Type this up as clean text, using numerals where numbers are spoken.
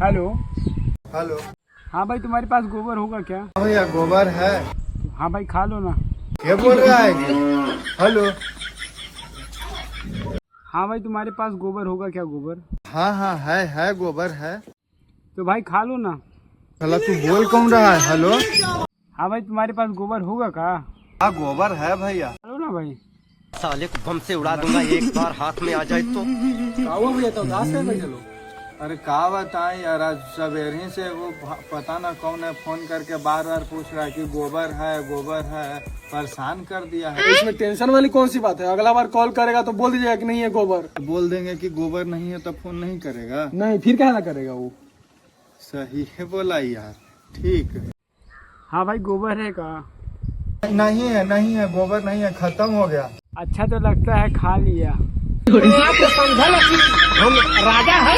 Hello. Hello. हाँ भाई, तुम्हारे पास गोबर होगा क्या? भैया गोबर है। हाँ भाई, खा लो ना। क्या बोल रहा है? हेलो। हाँ भाई, तुम्हारे पास गोबर होगा क्या? गोबर? हाँ हाँ है गोबर है। तो भाई खा लो ना। चला तू बोल कौन रहा है? हेलो। हाँ भाई, तुम्हारे पास गोबर होगा का? हाँ गोबर है भैया। खा लो ना भाई। साले को बम से उड़ा दूंगा एक बार हाथ में आ जाए तो। भैया तो उदास है भाई। चलो। अरे का बताएं यार, आज सवेरे से वो पता ना कौन है फोन करके बार बार पूछ रहा है कि गोबर है, परेशान कर दिया है। इसमें टेंशन वाली कौन सी बात है? अगला बार कॉल करेगा तो बोल दीजिएगा कि नहीं है गोबर। बोल देंगे कि गोबर नहीं है तो फोन नहीं करेगा। नहीं, फिर क्या ना करेगा वो। सही है बोला यार। ठीक है। हाँ भाई, गोबर है का? नहीं है गोबर नहीं है, खत्म हो गया। अच्छा तो लगता है खा लिया। हम राजा है।